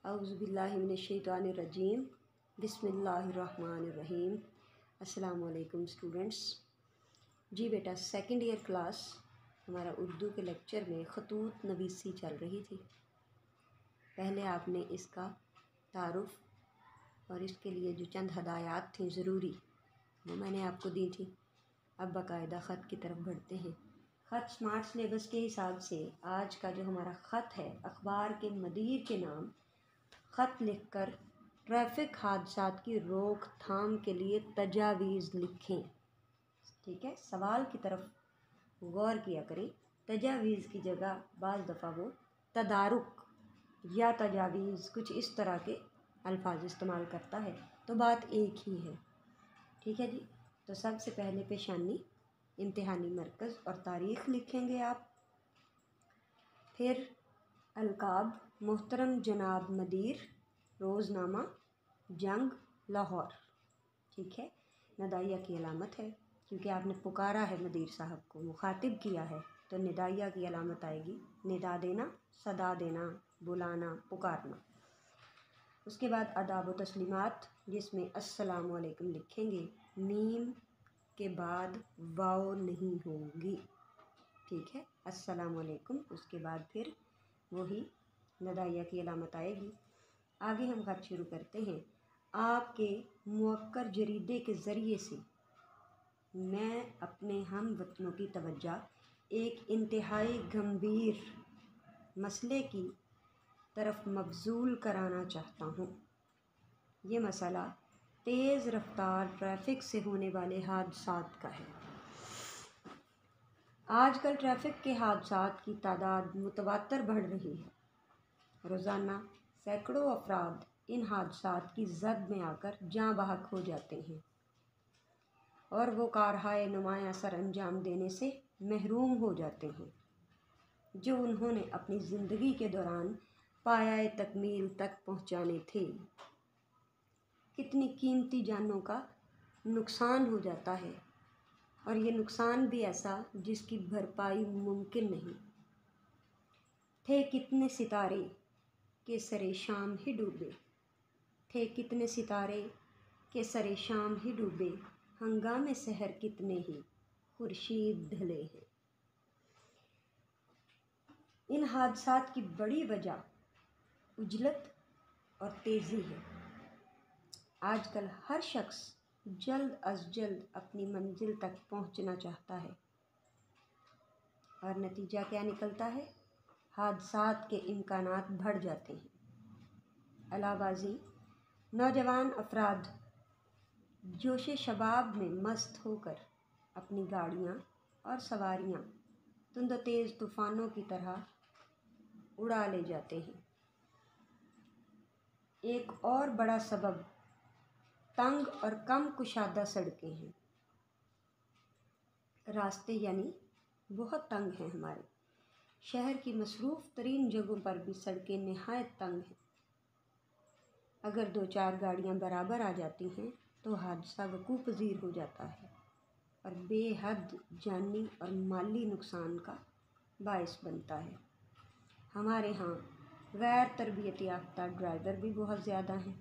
औज़ुबिल्लाहि मिनश्शैतानिर्रजीम बिस्मिल्लाहिर्रहमानिर्रहीम। अस्सलामु अलैकुम स्टूडेंट्स। जी बेटा, सेकंड ईयर क्लास हमारा उर्दू के लेक्चर में ख़तूत नवीसी चल रही थी। पहले आपने इसका तारुफ़ और इसके लिए जो चंद हदायत थी ज़रूरी वो मैंने आपको दी थी। अब बाकायदा ख़त की तरफ बढ़ते हैं। ख़त स्मार्ट सिलेबस के हिसाब से आज का जो हमारा ख़त है, अखबार के मदीर के नाम ख़त लिखकर ट्रैफिक हादसात की रोकथाम के लिए तजावीज़ लिखें। ठीक है, सवाल की तरफ गौर किया करें। तजावीज़ की जगह बाज़ दफ़ा वो तदारुक या तजावीज़ कुछ इस तरह के अल्फाज इस्तेमाल करता है, तो बात एक ही है। ठीक है जी। तो सबसे पहले पेशानी, इम्तिहानी मरकज़ और तारीख़ लिखेंगे आप। फिर अलकाब, मोहतरम जनाब मदीर, रोज़नामा, जंग, लाहौर। ठीक है, निदाइया की अलामत है क्योंकि आपने पुकारा है मदीर साहब को, मुखातिब किया है, तो निदाइया की अलामत आएगी। निदा देना, सदा देना, बुलाना, पुकारना। उसके बाद आदाब व तस्लीमात, जिसमें अस्सलामु अलैकुम लिखेंगे। मीम के बाद वाव नहीं होगी। ठीक है, अस्सलामु अलैकुम। उसके बाद फिर वही निदाइया की अलामत आएगी। आगे हम बात शुरू करते हैं। आपके मुअक्कर जरीदे के ज़रिए से मैं अपने हम वतनों की तवज्जो एक इंतहाई गंभीर मसले की तरफ मबजूल कराना चाहता हूँ। ये मसला तेज़ रफ्तार ट्रैफिक से होने वाले हादसात का है। आजकल ट्रैफिक के हादसात की तादाद मुतवातर बढ़ रही है। रोज़ाना सैकड़ों अफराद इन हादसात की जद में आकर जाँ बहक हो जाते हैं और वो कारहाय नुमाया सर अंजाम देने से महरूम हो जाते हैं जो उन्होंने अपनी ज़िंदगी के दौरान पाया तकमील तक पहुँचाने थे। कितनी कीमती जानों का नुकसान हो जाता है, और ये नुकसान भी ऐसा जिसकी भरपाई मुमकिन नहीं। थे कितने सितारे के सरे शाम ही डूबे, थे कितने सितारे के सरे शाम ही डूबे, हंगामे सहर कितने ही खुर्शीद ढले हैं। इन हादसात की बड़ी वजह उजलत और तेज़ी है। आजकल हर शख्स जल्द अज जल्द अपनी मंजिल तक पहुंचना चाहता है, और नतीजा क्या निकलता है? हादसात के इम्कानात बढ़ जाते हैं। अलावाज़ी नौजवान अफराद जोश शबाब में मस्त होकर अपनी गाड़ियाँ और सवारियाँ तुंद तेज़ तूफ़ानों की तरह उड़ा ले जाते हैं। एक और बड़ा सबब तंग और कम कुशादा सड़कें हैं। रास्ते यानी बहुत तंग हैं। हमारे शहर की मसरूफ़ तरीन जगहों पर भी सड़कें नहायत तंग हैं। अगर दो चार गाड़ियाँ बराबर आ जाती हैं तो हादसा वकूअ पज़ीर हो जाता है और बेहद जानी और माली नुकसान का बाइस बनता है। हमारे यहाँ गैर तरबियत याफ्ता ड्राइवर भी बहुत ज़्यादा हैं।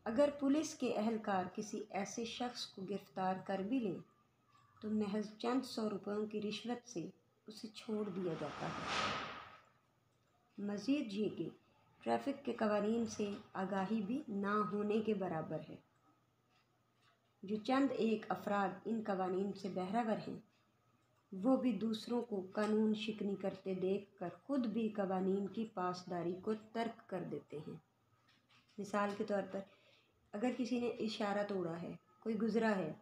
अगर पुलिस के अहलकार किसी ऐसे शख्स को गिरफ़्तार कर भी लें तो महज चंद 100 रुपयों की रिश्वत से उसे छोड़ दिया जाता है। मज़ीद ये कि ट्रैफ़िक के कवानीन से आगाही भी ना होने के बराबर है। जो चंद एक अफराद इन कवानीन से बहरावर हैं, वो भी दूसरों को कानून शिकनी करते देखकर ख़ुद भी कवानीन की पासदारी को तर्क कर देते हैं। मिसाल के तौर पर, अगर किसी ने इशारा तोड़ा है, कोई गुज़रा है,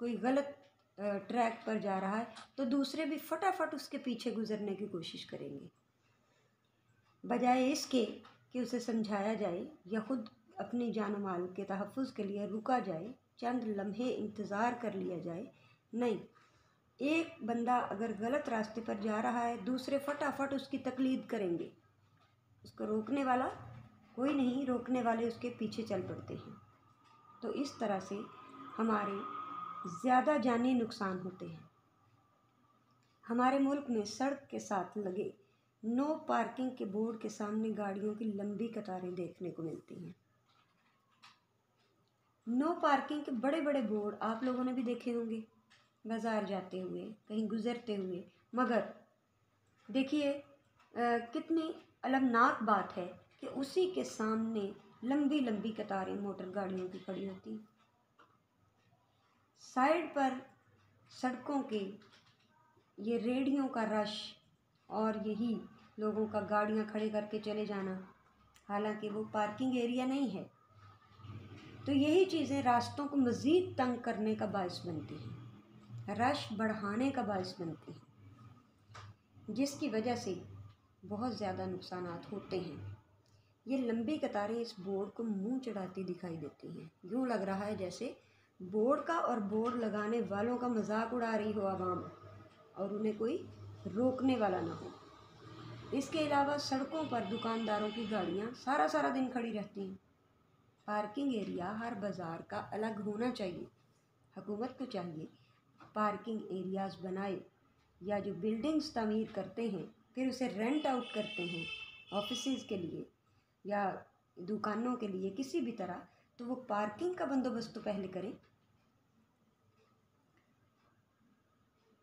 कोई गलत ट्रैक पर जा रहा है, तो दूसरे भी फटाफट उसके पीछे गुज़रने की कोशिश करेंगे, बजाय इसके कि उसे समझाया जाए या ख़ुद अपनी जान माल के तहफ़्फ़ुज़ के लिए रुका जाए, चंद लम्हे इंतज़ार कर लिया जाए। नहीं, एक बंदा अगर गलत रास्ते पर जा रहा है, दूसरे फटाफट उसकी तकलीद करेंगे। उसको रोकने वाला कोई नहीं, रोकने वाले उसके पीछे चल पड़ते हैं। तो इस तरह से हमारे ज़्यादा जानी नुकसान होते हैं। हमारे मुल्क में सड़क के साथ लगे नो पार्किंग के बोर्ड के सामने गाड़ियों की लंबी कतारें देखने को मिलती हैं। नो पार्किंग के बड़े बड़े बोर्ड आप लोगों ने भी देखे होंगे बाज़ार जाते हुए, कहीं गुज़रते हुए। मगर देखिए कितनी अलमनाक बात है कि उसी के सामने लंबी लंबी कतारें मोटर गाड़ियों की खड़ी होती। साइड पर सड़कों के ये रेहड़ियों का रश और यही लोगों का गाड़ियां खड़े करके चले जाना, हालांकि वो पार्किंग एरिया नहीं है। तो यही चीज़ें रास्तों को मज़ीद तंग करने का बायस बनती हैं, रश बढ़ाने का बायस बनती हैं, जिसकी वजह से बहुत ज़्यादा नुकसानात होते हैं। ये लंबी कतारें इस बोर्ड को मुंह चढ़ाती दिखाई देती हैं। यूँ लग रहा है जैसे बोर्ड का और बोर्ड लगाने वालों का मजाक उड़ा रही हो आवाम और उन्हें कोई रोकने वाला ना हो। इसके अलावा सड़कों पर दुकानदारों की गाड़ियाँ सारा सारा दिन खड़ी रहती हैं। पार्किंग एरिया हर बाज़ार का अलग होना चाहिए। हुकूमत को चाहिए पार्किंग एरियाज़ बनाए, या जो बिल्डिंग्स तामीर करते हैं फिर उसे रेंट आउट करते हैं ऑफिसेज़ के लिए या दुकानों के लिए किसी भी तरह, तो वो पार्किंग का बंदोबस्त तो पहले करें,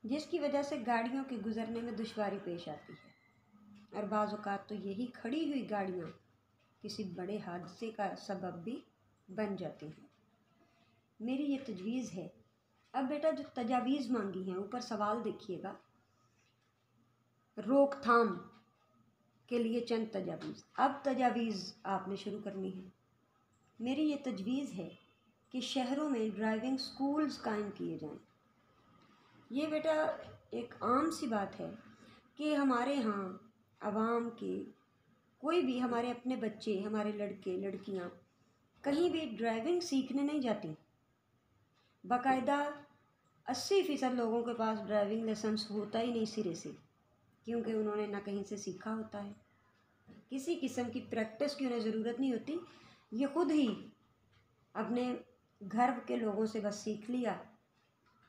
जिसकी वजह से गाड़ियों के गुज़रने में दुश्वारी पेश आती है। और बाज़ औक़ात तो यही खड़ी हुई गाड़ियाँ किसी बड़े हादसे का सबब भी बन जाती हैं। मेरी ये तजवीज़ है। अब बेटा जो तजावीज़ मांगी हैं, ऊपर सवाल देखिएगा, रोकथाम के लिए चंद तजावीज़। अब तजावीज़ आपने शुरू करनी है। मेरी ये तजवीज़ है कि शहरों में ड्राइविंग स्कूल्स कायम किए जाएं। ये बेटा एक आम सी बात है कि हमारे यहाँ आवाम के कोई भी, हमारे अपने बच्चे, हमारे लड़के लड़कियाँ कहीं भी ड्राइविंग सीखने नहीं जाती। बाकायदा 80% लोगों के पास ड्राइविंग लाइसेंस होता ही नहीं सिरे से, क्योंकि उन्होंने ना कहीं से सीखा होता है, किसी किस्म की प्रैक्टिस की उन्हें ज़रूरत नहीं होती। ये खुद ही अपने घर के लोगों से बस सीख लिया।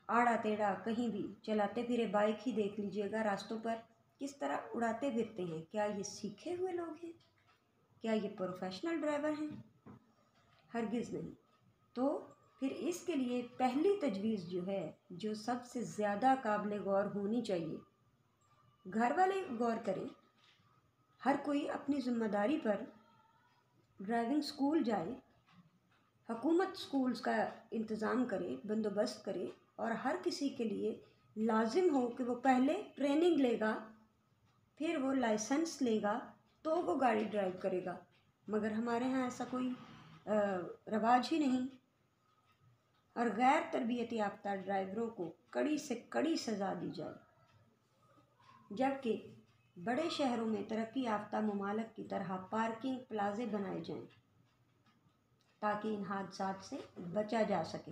आड़ा टेढ़ा कहीं भी चलाते फिरे, बाइक ही देख लीजिएगा रास्तों पर किस तरह उड़ाते फिरते हैं। क्या ये सीखे हुए लोग हैं? क्या ये प्रोफेशनल ड्राइवर हैं? हरगिज़ नहीं। तो फिर इसके लिए पहली तजवीज़ जो है, जो सबसे ज़्यादा काबिल गौर होनी चाहिए, घर वाले गौर करें, हर कोई अपनी ज़िम्मेदारी पर ड्राइविंग स्कूल जाए, हुकूमत स्कूल्स का इंतज़ाम करे, बंदोबस्त करे और हर किसी के लिए लाजिम हो कि वो पहले ट्रेनिंग लेगा, फिर वो लाइसेंस लेगा, तो वो गाड़ी ड्राइव करेगा। मगर हमारे यहाँ ऐसा कोई रवाज ही नहीं। और गैर तरबियत याफ्ता ड्राइवरों को कड़ी से कड़ी सज़ा दी जाए, जबकि बड़े शहरों में तरक्की याफ्ता ममालिक की तरह पार्किंग प्लाजे बनाए जाएं ताकि इन हादसात से बचा जा सके।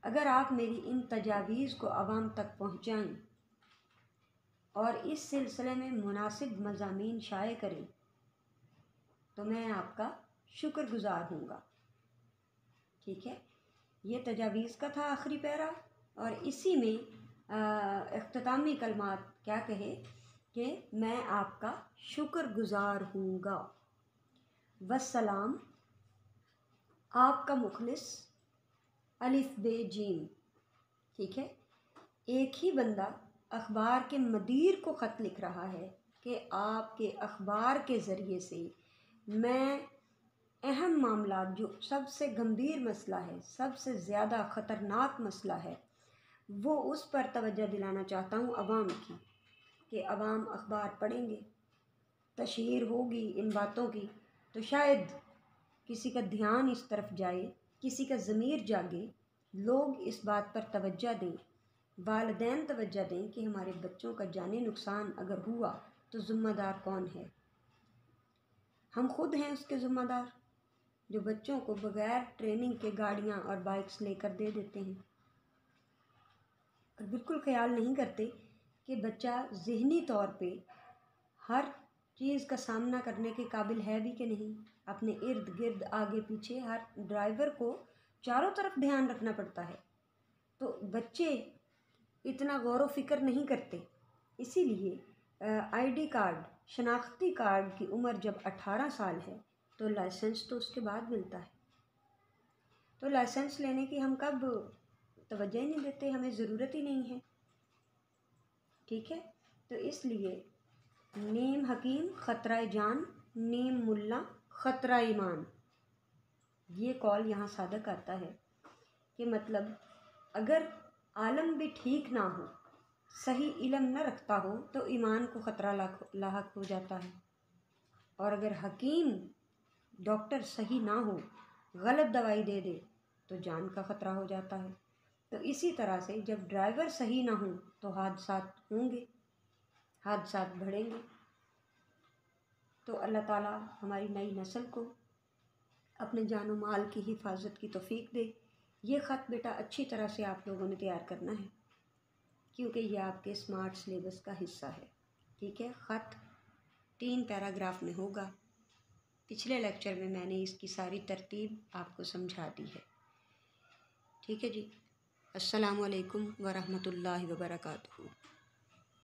अगर आप मेरी इन तजावीज़ को आवाम तक पहुँचाएँ और इस सिलसिले में मुनासिब मज़ामीन शाये करें तो मैं आपका शुक्रगुज़ार हूँगा। ठीक है, ये तजावीज़ का था आखिरी पैरा, और इसी में इख्तितामी कलमात क्या कहे कि मैं आपका शुक्रगुज़ार हूँगा। वस्सलाम, आपका मुखलिस अलिफ बे जीम। ठीक है, एक ही बंदा अखबार के मदीर को ख़त लिख रहा है कि आपके अखबार के ज़रिए से मैं अहम मामला, जो सबसे गंभीर मसला है, सबसे ज़्यादा ख़तरनाक मसला है, वो उस पर तवज्जो दिलाना चाहता हूँ अवाम की, कि अवाम अखबार पढ़ेंगे, तशहीर होगी इन बातों की, तो शायद किसी का ध्यान इस तरफ जाए, किसी का ज़मीर जागे, लोग इस बात पर तवज्जो दें, वालिदैन तवज्जो दें कि हमारे बच्चों का जानी नुकसान अगर हुआ तो ज़िम्मेदार कौन है। हम खुद हैं उसके ज़िम्मेदार, जो बच्चों को बग़ैर ट्रेनिंग के गाड़ियाँ और बाइक्स लेकर दे देते हैं और बिल्कुल ख्याल नहीं करते कि बच्चा ज़हनी तौर पे हर चीज़ का सामना करने के काबिल है भी कि नहीं। अपने इर्द गिर्द आगे पीछे हर ड्राइवर को चारों तरफ ध्यान रखना पड़ता है, तो बच्चे इतना गौर व फिक्र नहीं करते। इसीलिए आईडी कार्ड, शनाख्ती कार्ड की उम्र जब 18 साल है तो लाइसेंस तो उसके बाद मिलता है। तो लाइसेंस लेने की हम कब तवज्जो ही नहीं देते, हमें ज़रूरत ही नहीं है। ठीक है, तो इसलिए नीम हकीम ख़तरा जान, नीम मुल्ला ख़तरा ईमान, ये कॉल यहाँ सादक आता है कि मतलब अगर आलम भी ठीक ना हो, सही इल्म न रखता हो तो ईमान को ख़तरा लाहक हो जाता है। और अगर हकीम डॉक्टर सही ना हो, गलत दवाई दे दे तो जान का ख़तरा हो जाता है। तो इसी तरह से जब ड्राइवर सही ना हो तो हादसात होंगे, हादसात बढ़ेंगे। तो अल्लाह ताला हमारी नई नस्ल को अपने जान और माल की हिफाजत की तौफीक दे। ये ख़त बेटा अच्छी तरह से आप लोगों ने तैयार करना है, क्योंकि ये आपके स्मार्ट सिलेबस का हिस्सा है। ठीक है, ख़त 3 पैराग्राफ में होगा। पिछले लेक्चर में मैंने इसकी सारी तरतीब आपको समझा दी है। ठीक है जी, अस्सलामु अलैकुम वरहमतुल्लाहि वबरकातुहू।